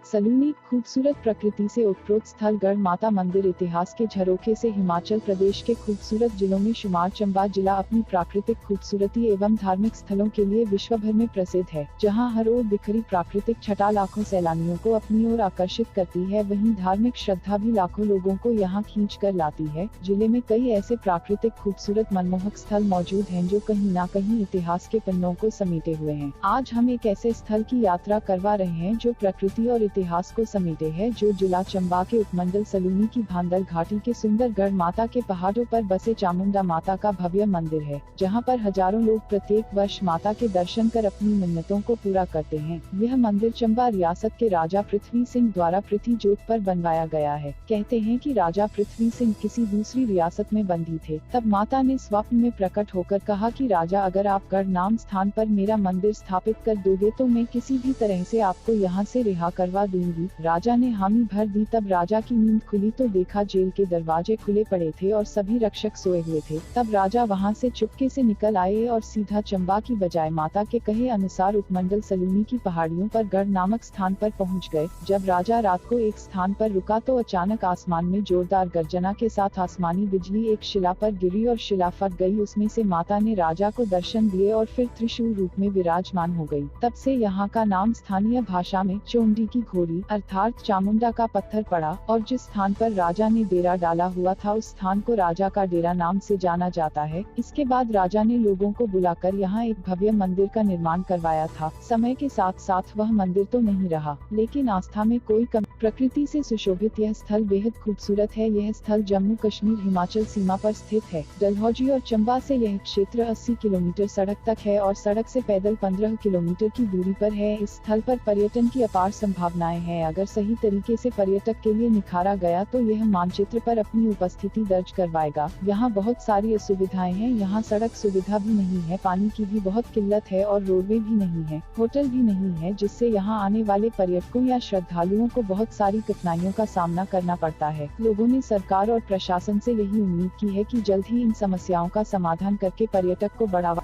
सलूनी खूबसूरत प्रकृति से उत्प्रोत स्थल गढ़ माता मंदिर इतिहास के झरोखे से हिमाचल प्रदेश के खूबसूरत जिलों में शुमार। चंबा जिला अपनी प्राकृतिक खूबसूरती एवं धार्मिक स्थलों के लिए विश्व भर में प्रसिद्ध है, जहां हर ओर बिखरी प्राकृतिक छटा लाखों सैलानियों को अपनी ओर आकर्षित करती है। वहीं धार्मिक श्रद्धा भी लाखों लोगों को यहां खींच कर लाती है। जिले में कई ऐसे प्राकृतिक खूबसूरत मनमोहक स्थल मौजूद हैं जो कहीं न कहीं इतिहास के पन्नों को समेटे हुए हैं। आज हम एक ऐसे स्थल की यात्रा करवा रहे हैं जो प्रकृति और इतिहास को समेटे है, जो जिला चंबा के उपमंडल सलूनी की भांदर घाटी के सुंदर गढ़ माता के पहाड़ों पर बसे चामुंडा माता का भव्य मंदिर है, जहां पर हजारों लोग प्रत्येक वर्ष माता के दर्शन कर अपनी मन्नतों को पूरा करते हैं। यह मंदिर चंबा रियासत के राजा पृथ्वी सिंह द्वारा पृथ्वी जोत पर बनवाया गया है। कहते हैं कि राजा पृथ्वी सिंह किसी दूसरी रियासत में बंदी थे, तब माता ने स्वप्न में प्रकट होकर कहा कि राजा, अगर आप गढ़ नाम स्थान पर मेरा मंदिर स्थापित कर दोगे तो मैं किसी भी तरह से आपको यहाँ से रिहा करवा दूंगी। राजा ने हामी भर दी। तब राजा की नींद खुली तो देखा जेल के दरवाजे खुले पड़े थे और सभी रक्षक सोए हुए थे। तब राजा वहां से चुपके से निकल आए और सीधा चंबा की बजाय माता के कहे अनुसार उपमंडल सलूनी की पहाड़ियों पर गढ़ नामक स्थान पर पहुंच गए। जब राजा रात को एक स्थान पर रुका तो अचानक आसमान में जोरदार गर्जना के साथ आसमानी बिजली एक शिला पर गिरी और शिला फट गई। उसमें से माता ने राजा को दर्शन दिए और फिर त्रिशूल रूप में विराजमान हो गई। तब से यहाँ का नाम स्थानीय भाषा में चोंडी की घोड़ी अर्थात चामुंडा का पत्थर पड़ा और जिस स्थान पर राजा ने डेरा डाला हुआ था उस स्थान को राजा का डेरा नाम से जाना जाता है। इसके बाद राजा ने लोगों को बुलाकर यहाँ एक भव्य मंदिर का निर्माण करवाया था। समय के साथ साथ वह मंदिर तो नहीं रहा, लेकिन आस्था में कोई कमी। प्रकृति से सुशोभित यह स्थल बेहद खूबसूरत है। यह स्थल जम्मू कश्मीर हिमाचल सीमा पर स्थित है। डलहौजी और चंबा से यह क्षेत्र 80 किलोमीटर सड़क तक है और सड़क से पैदल 15 किलोमीटर की दूरी पर है। इस स्थल पर पर्यटन की अपार संभावनाएं हैं। अगर सही तरीके से पर्यटक के लिए निखारा गया तो यह मानचित्र पर अपनी उपस्थिति दर्ज करवाएगा। यहाँ बहुत सारी असुविधाएं हैं। यहाँ सड़क सुविधा भी नहीं है, पानी की भी बहुत किल्लत है और रोडवे भी नहीं है, होटल भी नहीं है, जिससे यहाँ आने वाले पर्यटकों या श्रद्धालुओं को बहुत सारी कठिनाइयों का सामना करना पड़ता है। लोगों ने सरकार और प्रशासन से यही उम्मीद की है कि जल्द ही इन समस्याओं का समाधान करके पर्यटक को बढ़ावा।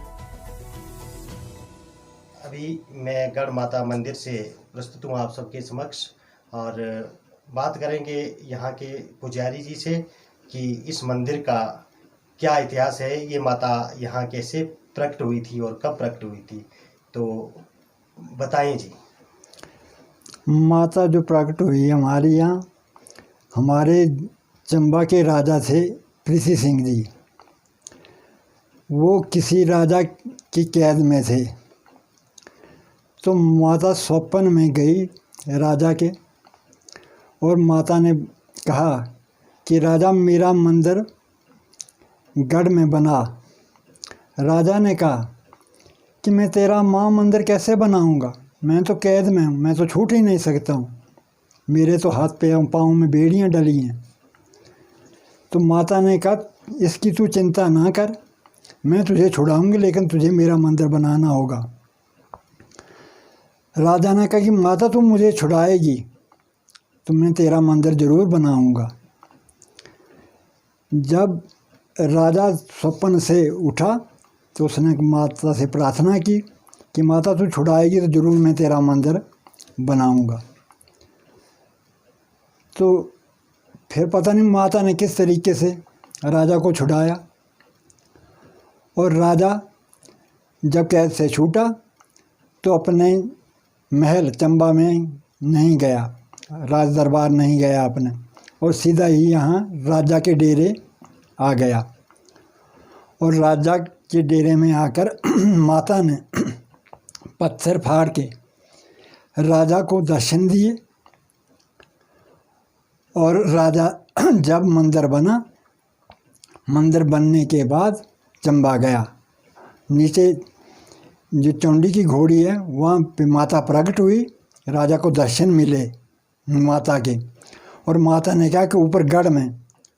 अभी मैं गढ़ माता मंदिर से प्रस्तुत हूँ आप सबके समक्ष और बात करेंगे यहाँ के पुजारी जी से कि इस मंदिर का क्या इतिहास है, ये माता यहाँ कैसे प्रकट हुई थी और कब प्रकट हुई थी, तो बताएं जी। माता जो प्रकट हुई हमारे यहाँ, हमारे चंबा के राजा थे पृथ्वी सिंह जी। वो किसी राजा की कैद में थे, तो माता स्वप्न में गई राजा के और माता ने कहा कि राजा मेरा मंदिर गढ़ में बना। राजा ने कहा कि मैं तेरा माँ मंदिर कैसे बनाऊंगा, मैं तो कैद में हूँ, मैं तो छूट ही नहीं सकता हूँ, मेरे तो हाथ पे पाँव में बेड़ियाँ डली हैं। तो माता ने कहा इसकी तू चिंता ना कर, मैं तुझे छुड़ाऊंगी, लेकिन तुझे मेरा मंदिर बनाना होगा। राजा ने कहा कि माता तुम मुझे छुड़ाएगी तो मैं तेरा मंदिर ज़रूर बनाऊंगा। जब राजा स्वप्न से उठा तो उसने माता से प्रार्थना की कि माता तू छुड़ाएगी तो ज़रूर मैं तेरा मंदिर बनाऊंगा। तो फिर पता नहीं माता ने किस तरीके से राजा को छुड़ाया और राजा जब कैद से छूटा तो अपने महल चंबा में नहीं गया, राज दरबार नहीं गया अपने, और सीधा ही यहाँ राजा के डेरे आ गया। और राजा के डेरे में आकर माता ने पत्थर फाड़ के राजा को दर्शन दिए और राजा जब मंदिर बना, मंदिर बनने के बाद चंबा गया। नीचे जो चौंडी की घोड़ी है वहाँ पे माता प्रकट हुई, राजा को दर्शन मिले माता के, और माता ने कहा कि ऊपर गढ़ में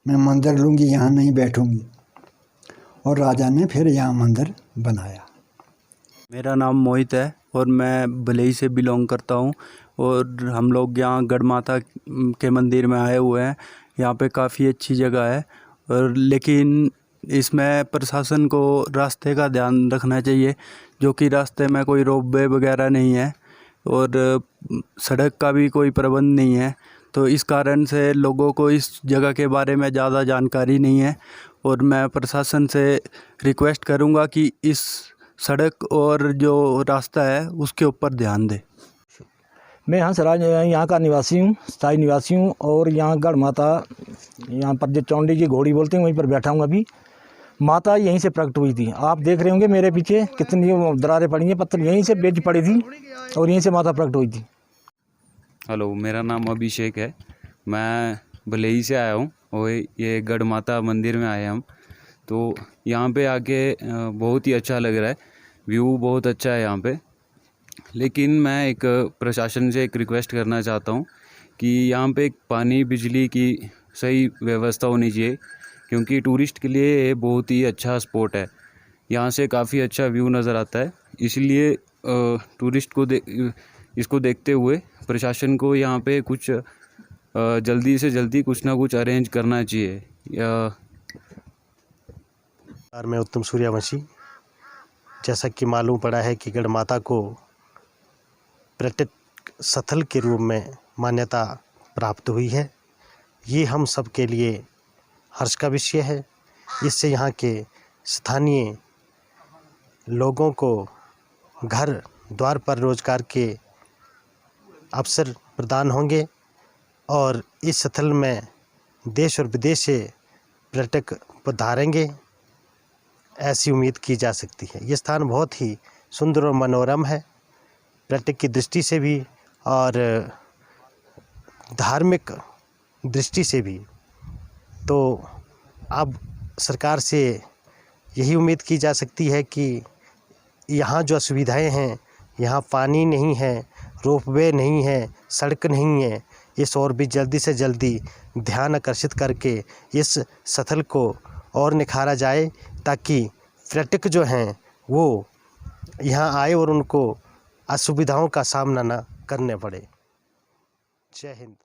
मैं मंदिर लूँगी, यहाँ नहीं बैठूँगी, और राजा ने फिर यहाँ मंदिर बनाया। मेरा नाम मोहित है और मैं भलई से बिलोंग करता हूँ और हम लोग यहाँ गढ़ माता के मंदिर में आए हुए हैं। यहाँ पे काफ़ी अच्छी जगह है और लेकिन इसमें प्रशासन को रास्ते का ध्यान रखना चाहिए, जो कि रास्ते में कोई रोपवे वगैरह नहीं है। और सड़क का भी कोई प्रबंध नहीं है। तो इस कारण से लोगों को इस जगह के बारे में ज़्यादा जानकारी नहीं है और मैं प्रशासन से रिक्वेस्ट करूंगा कि इस सड़क और जो रास्ता है उसके ऊपर ध्यान दे। मैं हंसराज यहाँ का निवासी हूँ, स्थायी निवासी हूँ और यहाँ गढ़ माता, यहाँ पर जो चौंडी की घोड़ी बोलते हैं वहीं पर बैठा हूँ अभी। माता यहीं से प्रकट हुई थी। आप देख रहे होंगे मेरे पीछे कितनी दरारें पड़ी हैं, पत्थर यहीं से बेच पड़ी थी और यहीं से माता प्रकट हुई थी। हेलो, मेरा नाम अभिषेक है। मैं भलेई से आया हूँ और ये गढ़ माता मंदिर में आए हम। तो यहाँ पे आके बहुत ही अच्छा लग रहा है, व्यू बहुत अच्छा है यहाँ पे। लेकिन मैं एक प्रशासन से एक रिक्वेस्ट करना चाहता हूँ कि यहाँ पे एक पानी बिजली की सही व्यवस्था होनी चाहिए, क्योंकि टूरिस्ट के लिए ये बहुत ही अच्छा स्पॉट है। यहाँ से काफ़ी अच्छा व्यू नज़र आता है, इसलिए टूरिस्ट को इसको देखते हुए प्रशासन को यहाँ पे कुछ जल्दी से जल्दी कुछ ना कुछ अरेंज करना चाहिए। मैं उत्तम सूर्यवंशी। जैसा कि मालूम पड़ा है कि गढ़ माता को पर्यटक स्थल के रूप में मान्यता प्राप्त हुई है, ये हम सब के लिए हर्ष का विषय है। इससे यहाँ के स्थानीय लोगों को घर द्वार पर रोजगार के अवसर प्रदान होंगे और इस स्थल में देश और विदेश से पर्यटक पधारेंगे, ऐसी उम्मीद की जा सकती है। ये स्थान बहुत ही सुंदर और मनोरम है, पर्यटक की दृष्टि से भी और धार्मिक दृष्टि से भी। तो अब सरकार से यही उम्मीद की जा सकती है कि यहाँ जो असुविधाएं हैं, यहाँ पानी नहीं है, रोपवे नहीं है, सड़क नहीं है, इस और भी जल्दी से जल्दी ध्यान आकर्षित करके इस स्थल को और निखारा जाए, ताकि पर्यटक जो हैं वो यहाँ आए और उनको असुविधाओं का सामना न करने पड़े। जय हिंद।